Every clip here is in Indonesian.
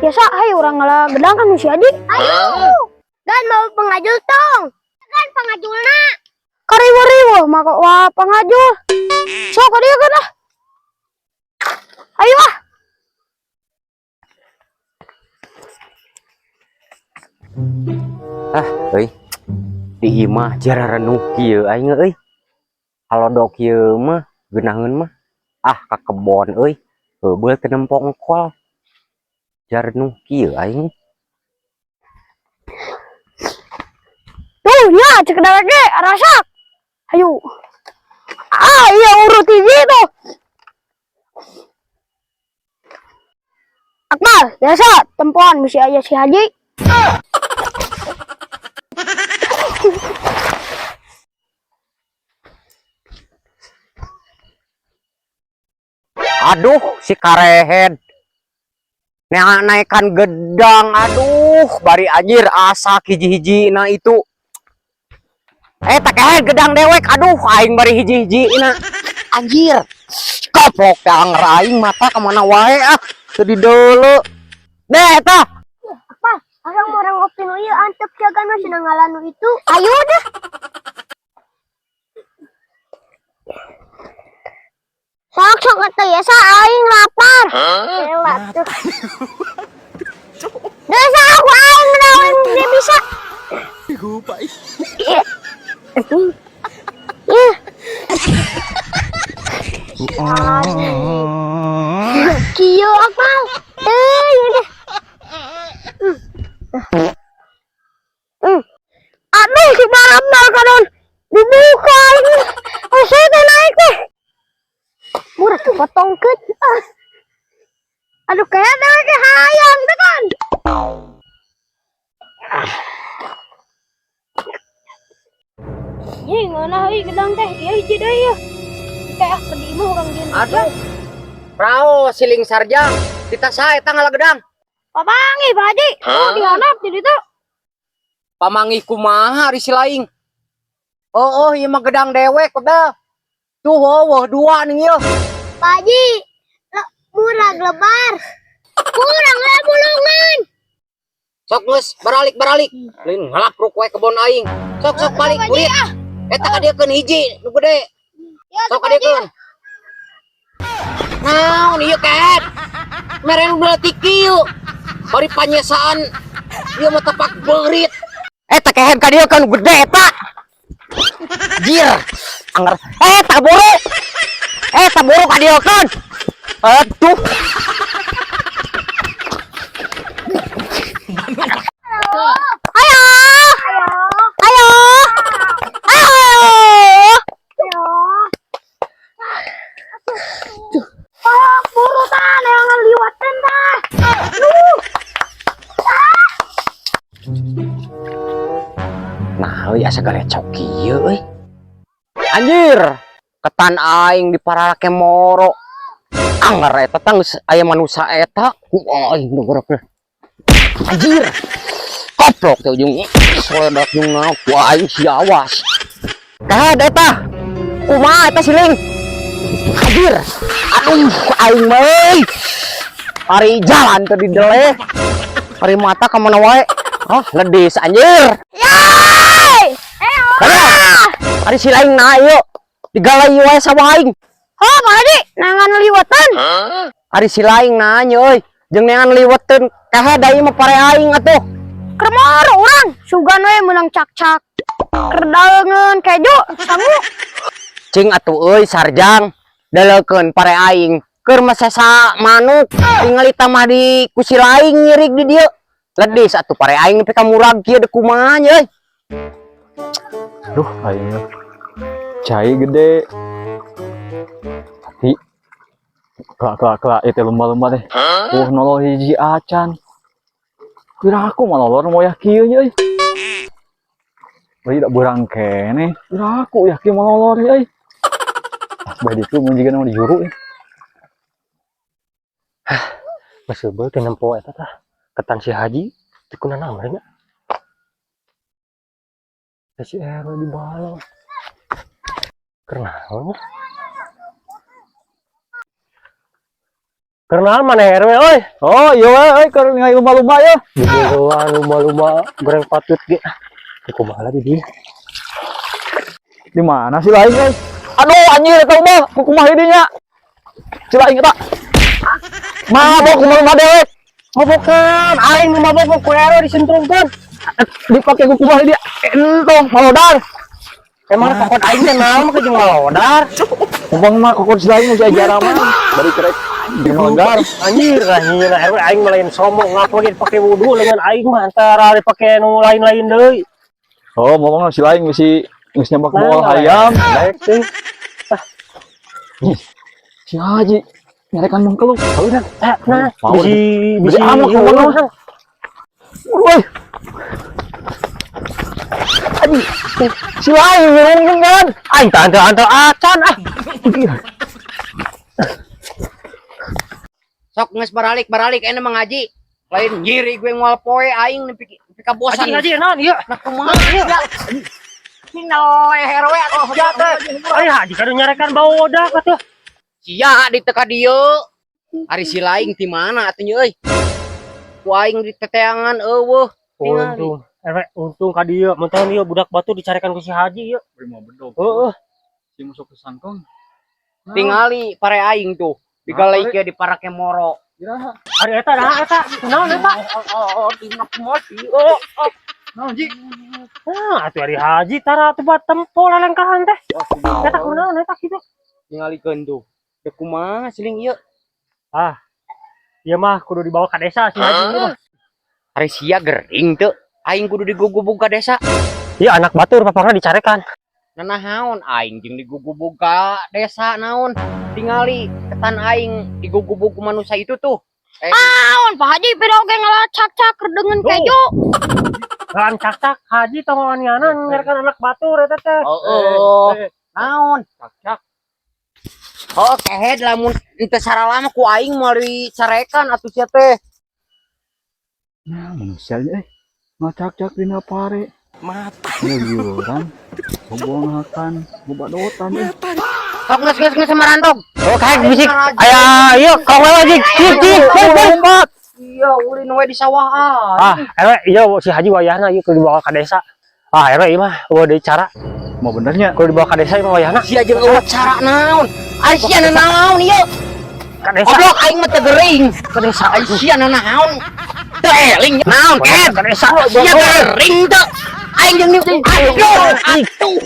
Biasa, ayo orang ngalah gedang kan si Haji. Ayo. Dan mau pengajul tong. Kan pengajulna. Kariwo-riwo maka wah pengajul. Sok dia kan lah. Ayo ah. Euy. Di imah jararenuh kieu aing euy. Halodok kieu mah geunaheun mah ka kebon euy. Heubeul teu nempok engkol. Jararenuh kieu aing. Tuh nya cek ge arasak. Ayo. Iya urut hiji tuh. Akmal, biasa tempoan misi aja si Haji. Aduh si karehed. Naikkan gedang, aduh bari anjir asa hiji-hiji na itu. Tak gedang dewek, aduh aing bari hiji-hiji na anjir. Koplok yang aing mata kemana wae teu deuleu. Deh eta. Apa? Orang orang opino ieu antep jagana cenah ngalanu itu. Ayo dah. Sok atuh ya sa aing lapar. Elat tuh. Desa aku aing menawan dia bisa. Lupa. Kiyo Akmal. Yaudah. Aduh si Baramdal kadon dibuka ini. Saya teh naik teh. Murah tuh potongkeun. Aduh kayak ada ke hayang teh kan. Ye ngana euy gedang teh ieu hiji deui ya. Kayak pedi mah urang dieu. Aduh. Prao siling sarjang. Kita sae eta ngalagedang. Papangi Pak Haji. Oh dihanap jadi tuh. Pamangi kumaha ari silaing. Oh ieu mah gedang dewek udah. Tuh weuh dua nih ieu. Pak Haji, murah lebar. Kurang lah bulungan. Sok geus baralik. Lain ngalapruk we kebon aing. Sok balik kulit. Eta kadiekeun hiji nu gede. Sok kadiekeun. Naon ieu ket? Mere nu leutik kieu. Bari panyesaan ieu mah tepak beurit. Eta kehead ka dieu kan gede eta. Jir. Anger. Taburu. Taburu ka dieu kan. Aduh. Buru tan yang liwatin dah. Nah, asa galecok kieu euy. Anjir, ketan aing diparake moro. Anger eta tang aya manusia eta. Aing ngorok. Anjir. Koplok teh ujung soledak jeung wah aing si awas. Kahed eta. Kumaha eta siling? Anjir. Aduh, aing mah euy. Ari jalan teh di deleh. Ari mata ka mana wae. Ledis anjir. Yay! Ari silaing na ieu. Digalai wae sawah aing. Oh, Pak Haji, nangan liwatan. Ari silaing na nya euy. Jeung neangan liweteun kahed ieu mah pare aing atuh. Kermor urang, sugan we menang cak-cak. Kerdalengan keju sangu. Cing atuh euy sarjang. Dalekeun pare aing. Keur masesa manuk tinggal tamah di kusi laing nyirik di dieu. Ledis atuh pare aing nepi ka murag kieu da kumaha nya euy. Duh, aing cai gede. Tapi kelak itu lomba-lomba teh. Noloh hiji acan. Kira aku malolor mau kieu nya euy. Bari da beurang kene. Kira aku kieu malolor euy. Bae ditu mun jiga nu di juru. Maseubeul teh nempo eta tah. Ketan si Haji tikuna naon nya. Si Ero di bawah. Kernaon? Kenal mana RW oi? Oh iya euy keur ngai lumba-lumba ya. Lumba-lumba goreng patut ge. Kumaha di dieu? Di mana si lain guys? Aduh anjir eta mah kumaha dinya? Si lain eta. Mabok kumaha dewek. Mabokan, aing mabok ku RW disentrumkeun. Dipake kumaha dia? Entong malodar. Emang kokot aing teh naon ke jeung malodar? Kumpang mah kokot si lain geus ajarah mah. Bari kerek di malodar. Anjir, anjir RW aing mah lain sombong ngapa ge dipake wudu dengan aing mah antara dipake nu lain-lain deui. Oh, ngomong si lain geus nyambak bawa hayam. Baik teh. Si Haji nyarekan mengkeluk. Udah, nah, Mau bisi amuk ieu ngomong. mah. Woi. Aduh, si lain ngomong kan. Aing teh antara acan ah. Sok nges baralik ene mengaji. Lain nyiri gue ngoal poe aing nepi ka bosan. Ngaji naon ieu? Nah kumaha ieu? Tinggal leher we atuh hojat teh. Ai haji kadu nyarekan baodak atuh. Sia di teka dieu. Ari si laing ti mana atuh euy? Ku aing di teteangan eueuh. Untung, untung ka dieu, mun teh ieu budak batu dicarekan ku si Haji ieu. Beri mau bedog. Heeh. Si masuk ke sangkong. Tingali pare aing tuh. Digalaikeun di parake moro. Iraha. Ari eta nah eta, naon eta? Dina kumaha sih? Oh. Naon Ji? Nah, atuh ari Haji tara teu buat tempo lalengkahan teh. Eta kunaon eta kitu? Tingalikeun tuh. Da kumaha siling ieu? Ah. Ieu mah kudu dibawa ka desa si Haji ieu mah. Ari sia gering teu. Aing kudu digugubug ka desa. Ieu anak batur papangna dicarekan. Nanahaun aing jeung digugubug ka desa naon? Tingali ketan aing digugubug ku manusia itu tuh. Naon Pak Haji piroge ngalacak-cak dengan keju. Kan cak-cak Haji tong waniana nyarekan anak batur eta teh. Oh, naon? Cak. Oh, kehed lamun teu saralama ku aing meuli carekan atuh sia teh. Nah, manusianya ngacak-cak dina pare. Mata. Liuran. Bobonakan, bobadotan. Sok geus semarantog. Oh, kayak bisik. Aya ieu kau lagi cicing. Lompat. Iya, ulin we di sawahan. Ah, ewe iya si Haji wayahna ieu kudu dibawa ka desa. Ah, ewe ieu mah eueuh deui cara. Mau benernya. Kudu dibawa ka desa ieu mah wayahna. Sia jeung eueuh cara naon? Ari sia naon ieu? Ka desa. Goblok aing mah teu geuring. Ka desa ai sia naon? Teu eling naon ket? Ka desa. Sia geuring teu. Aing jeung niu. Atuh.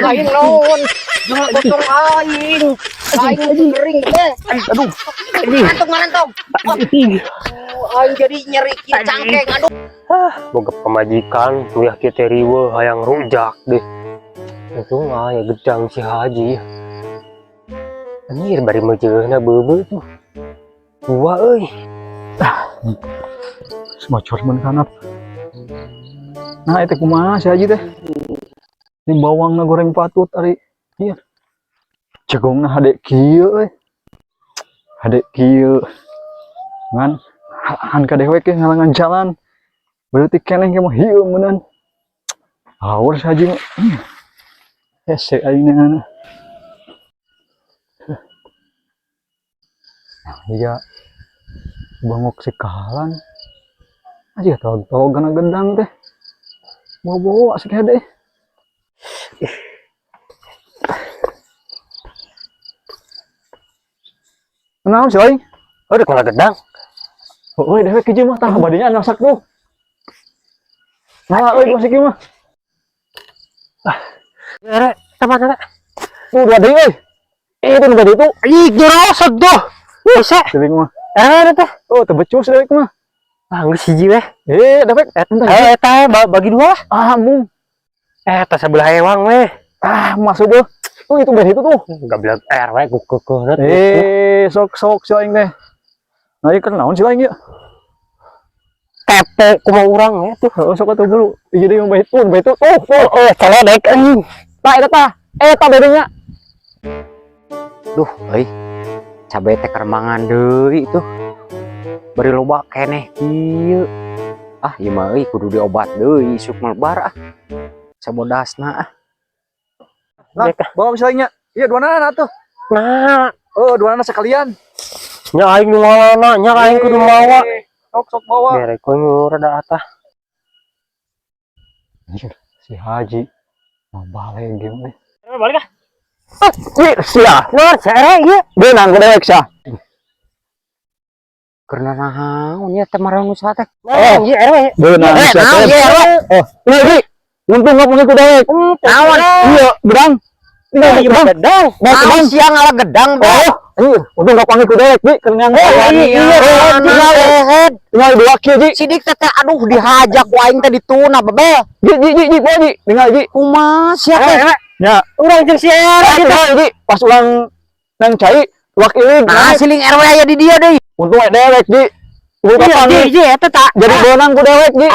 Aing naon? Jangan potong aing. Aing geuring teh. Aduh. Ngarantong. Aing jadi nyeri kieu cangkeng. Aduh. Boga pamajikan tuyah kieu teh riweuh hayang rujak deh. Untung aya gedang si Haji. Anjir bari meujeunna beubeuh tuh. Dua euy. Semacor men kanap. Nah, itu kumaha si Haji teh? Ini bawangna goreng patut ari. Ieu. Cegongna hade kieu euy. Hade kieu. Ngan han kadewek ge ngalangan jalan. Berarti keneh ge mah hieu meunan. Awur si Haji mah. Hese ayeuna. Iya. Bangok sekalan. Aja tau gana gendang teh. Bawa asik hede. Naon sih aing? Udah kena gedang. Euy dewek kieu mah tah badinya nasak tuh. Nah, euy masih kieu mah. Ere, teman ere. Dua deui euy. Itu nu itu. Ih, jerosot tuh. Bisa. Dewek mah. Teh. Oh, teu becus dewek mah. Ah, geus hiji weh. Dewek Eta bagi dua. ah mung. Eta sebelah ewang weh. Masuk tuh. Tuh itu beda itu tuh. Gablek RW kukekeunat. Sok si aing teh. Nah, ieu kan naon si aing ieu? Tepe kumaha urang we tuh. Heeh, sok atuh dulu. Ieu deui bae tuh. Colodek anjing. Tah eta bedanya. Duh, euy. Cabe teh kermangan deui tuh. Bari loba keneh kieu. Ah, ieu mah euy kudu diobat deui isuk melebar ah. Sabodasna ah. Nah, bawa misalnya. Iya, duana atuh. Nah, Oh, duana sekalian. nya aing nu malana nya aing kudu mawa Sok bawa. berek we rada atah Anjir, si Haji mau balik game euy. balik ah sia nur sere ieu Beunang ku dewek sia. Karena naon nya teh marang nusa teh. nah ieu RW Beunang sia. Naon ieu RW? Oh, ini untung enggak punya ku dewek. Naon? Iya, berang. Ini berang. gedang Naon sia ngalah gedang bro. Iya, untung enggak panggil ku dewek, Ji. Kenyang. Iya. Tinggal 2 kieu, Ji. Sidik teh aduh dihajak ku aing teh dituna bebe. Ji, bawa Ji. Tinggal Ji. Kumaha sia teh? Ya, urang jeung si Ji. Pas ulang nang cai, wakilin. Nah, siling RW aya di dia deui. Untung we dewek, Ji. Iya, eta tah. Jadi beunang ku dewek, Ji.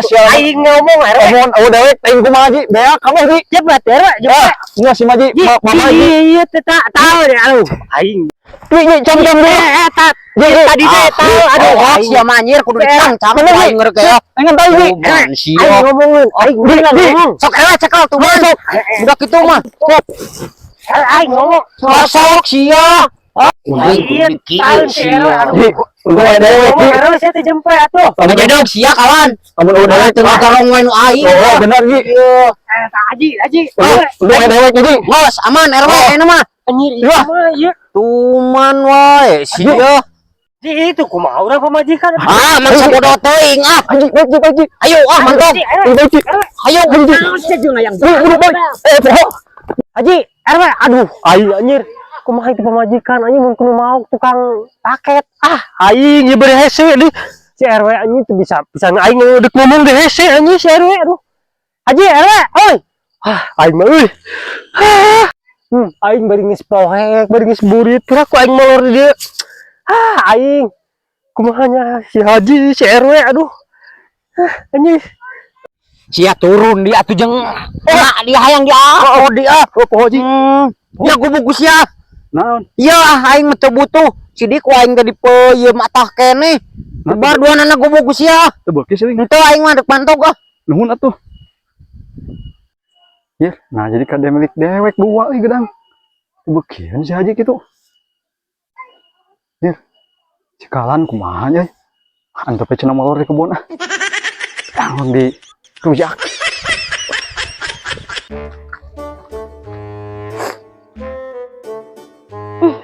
Sia. aing ngomong RW Omon dewek teuing kumaha, Ji? Beak kamu, Ji. cepet RW Ya, iya si Maji. Mama Ji. iya teh tahu deh aduh aing Ji, jam dulu. eta tadi teh tahu aduh Aduh, sia mah anjir kudu dicangcang ku aing ngeureuh ya. Engan tahu, Ji. Kuman sia. aing ngomongin aing bener ngomong Sok RW cekel tuh mah. Udah kitu mah. aing ngomong Sok sia. iya tahu si RW aduh Ji, untung we dewek, Ji. ngomong RW saya teh jempe atuh Kamu jedog sia kawan. Kamu udah dewek Tengah karong wae nu aing. Oh, benar, Ji. Haji Untung we dewek, Ji. Bos, aman RW enak mah. anjir Iya. mah ieu Tuman wae sia. di itu kumaha urang pamajikan Ah, mangsa bodoh teuing ah. Ji. Ayo ah mantap. Ji. Ayo saya jeung layang Buru, boy. Poho. Haji RW aduh aing anjir kumaha itu pamajikan anjing mun kudu mau tukang paket aing ieu bari hese deui si RW anjing teu bisa aing udah ngomong deh hese anjing si RW aduh Haji RW oi aing mah euy aing bari geus poek bari geus burit kira ku aing molor di dieu aing kumaha nya si Haji si RW aduh anjing Sia turun dia atuh jeung dia hayang dia oh dia. Poho, Ji. Ya gubuk sia. Naon? Iya aing mah teu butuh. Sidik ku aing teh dipeuyeum atah keneh. Bar dua nana gubuk sia. Teu beuki sih. Henteu aing mah dek pantog ah. Nuhun atuh. Ya, nah jadi kada milik dewek 2 euy gedang. Beukian si Haji kitu. Ya. Cikalan kumaha nya? Antep cenah molor di kebun ah. Tanggung di rujak.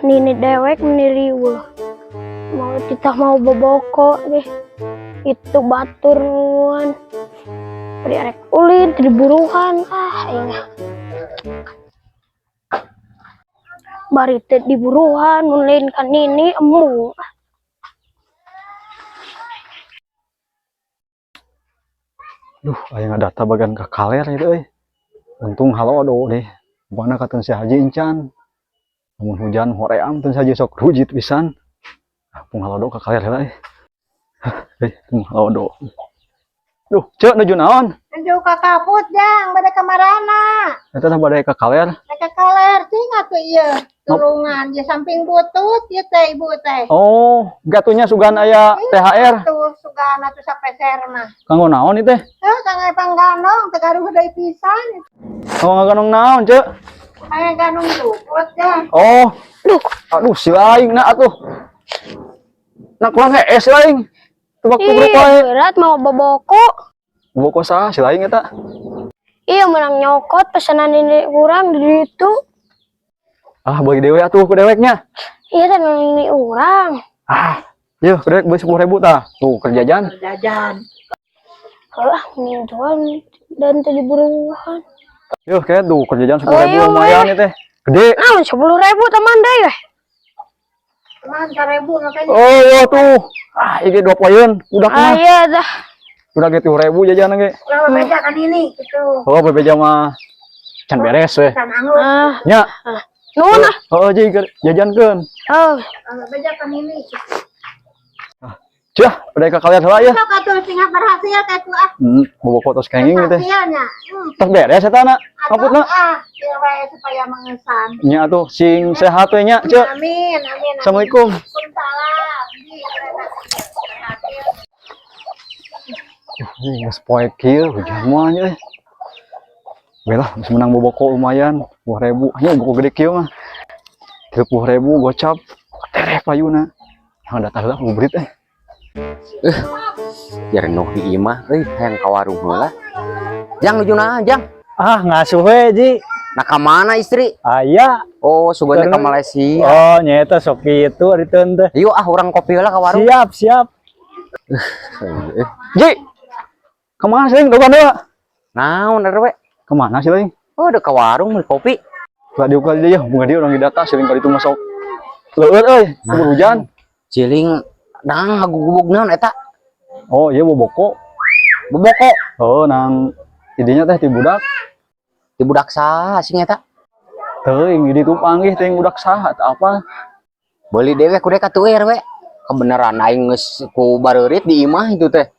Nini dewek meniriweuh. Mau kita mau boboko deh. Itu baturan. Rek ulin diburuhan ingat. Bari teh diburuhan ulin kan ini emu. Duh, aya data bagan ka kaler itu euy. Untung halodo deh. Buana katon si Haji encan. Lamun hujan hoream teu si Haji sok rujit pisan. Pung halodo ka kaler heula euy. Pung halodo. Duh, ceuk nuju naon? Nuju ka kaput jang bade kamarana. Eta teh bade ka kaler. Mereka kaler tinggal tuh ieu tulungan di samping butut ieu teh ibu teh. Oh, gatunya sugan aya THR. Tuh sugana tuh sapeser mah. Kanggo naon ieu teh? Tuh kangge pangganong teh garuh deui pisan. Oh, ngaganong naon, ceuk? Aya ganung luput jang. Oh, aduh si laing na atuh. Nak kurang es laing. Tebak tubruk Iya wae. berat mau boboko. Boko sah si laing eta. Iya menang nyokot pesanan ini kurang di itu. Ah, bagi dewe atuh ku deweknya. Iya kan ini orang. Ah, yeuh ku dewek beus 10.000 tah. Tuh kerjajan. Jajan. Lah ini jual dan tadi buruhan. Yeuh kayak tuh kerjajan 10.000 iya, lumayan ieu teh. Gede. Nah 10.000 teman deh ya. Man 1.000 makanya. Oh, iya tuh. Ah, iki 2 poeun. Udah mah. Iya dah. Udah ge 10.000 jajan ge. Kalau beja kan ini gitu. Oh, bebeja mah can beres we. Kan angut. Nya. Nuhun ah. Oh, jadi jajankeun. Oh. Kalau beja kan ini. Cah, udah ka kalian heula ya. Sok atuh sing berhasil teh tuh ah. Bobo foto kenging teh. Hasilnya. Tos beres eta na. Ngaputna. Biar wae supaya mengesan. Nya atuh sing sehat we nya, Ceu. Amin, amin. Assalamualaikum. Waalaikumsalam. Di Geus poe kieu hujan moal nya. Belah, geus menang boboko lumayan, 20.000. Hanya boboko gede kieu mah. 30.000 gocap. Tereh payuna. Yang datang lah ngubrit Jar noh di imah hayang ka warung heula. Jang nuju naon Jang? Ah ngasuh we Ji. Nah ka mana istri? Aya. Oh sugan ka Malaysia. Oh nyata sok itu ari teu teh. Yuk urang kopi heula ka warung. Siap. Ji. Kemana sih dogan deui? Naon we? Kemana sih lagi? Oh udah ka warung beli kopi. Lah diuk kali dia bunga dia orang di data sering kali itu masuk. Leueur euy, kubur hujan. Ciling nang ngagugubug naon eta? Oh iya boboko. Boboko. Oh nang idinya teh ti budak. Di budak saha sing eta? Teuing di itu panggih teh budak saha teh apa? Beli dewe kudu katueur we. Kebenaran aing geus ku bareurit di imah itu teh.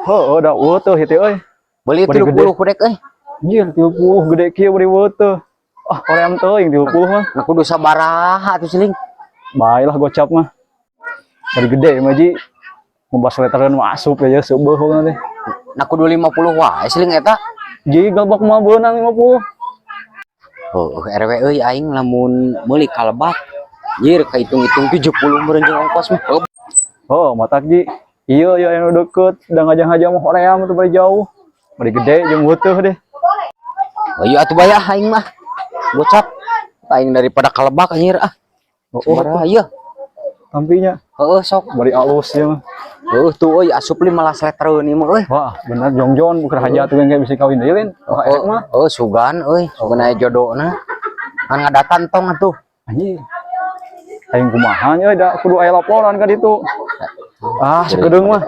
Heuh da teuh hete euy. Beli 30 kudek euy. Anjir 30 gede kieu bari teuh. Ah koream teuing 30 mah. Nah kudu sabaraha atuh ciling. Baiklah gocap mah. Bari gede mah Ji. Ngebas letteran masuk aja seubeuh teh. Nah kudu 50 wae ciling eta. Ji galbak mah beunang 50. RW euy aing lamun meuli kalebak. Jir kahitung-hitung 70 meureun jeung ongkos mah. Oh, matak Ji. Iya anu deket, da ngajang-ngajang mah hoream teh bari jauh. Bari gede jeung teuh deh. Oh iya atuh bayah aing mah. Gocap. Aing daripada kalebak anjir ah. Sabaraha ieu? Tampinya. Heeh sok. Bari alus ya mah. Heuh tuh euy asup 15 letreun ieu mah euy. Wah, bener jongjon bukan hajat tuh yang bisa kawin deui Lin. Wah, enak mah. Oh sugan euy, sugan aya jodona. Kan ngadatan tong atuh. Anjir. Aing kumaha nya da kudu aya laporan ka ditu. Ah, sakedeung mah.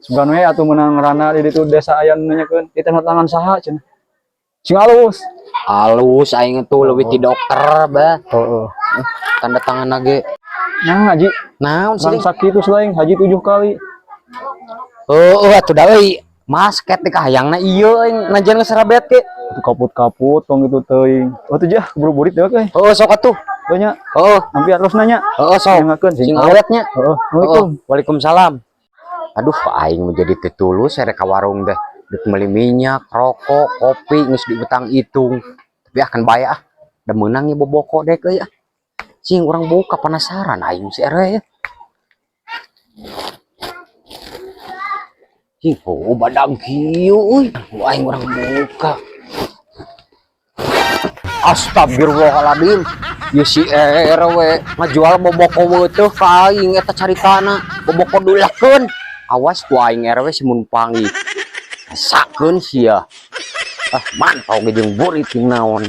Sugan we atuh meunang rana di ditu desa aya nanyakeun, "Ieu tanda tangan saha?" cenah. Sing alus. Alus aing tuh leuwih ti dokter bah. Heeh. Tanda tangan ge. Nah, Haji. Naon Sing sih? sakitu selain Haji 7 kali. Oh, atuh da euy. Masket teh kahayangna ieu aing najan geus rabet ge. Itu kaput-kaput tong itu teuing. Oh tuh jah buru-burit deuk euy. Oh, sok atuh. Oh nya. Oh, Nampi terus nanya. oh sok. Ngakeun Sing awetnya. Heeh. Oh, waalaikumsalam. Aduh, aing menjadi tetulus ere ka warung teh. Dek meuli minyak, rokok, kopi geus diutang itung. Tapi akan bayar ah. Da meunang ieu boboko dek euy ah. Cing urang buka penasaran aing si ere ya. Cing badag kieu euy. Aing urang buka. Astagfirullahaladzim. Ya si we ngajual boboko teuh ka aing eta caritana. Boboko dulakeun. Awas ku aing we simun panggih. Sakeun sia. Ah mantau ge jeung burit naon.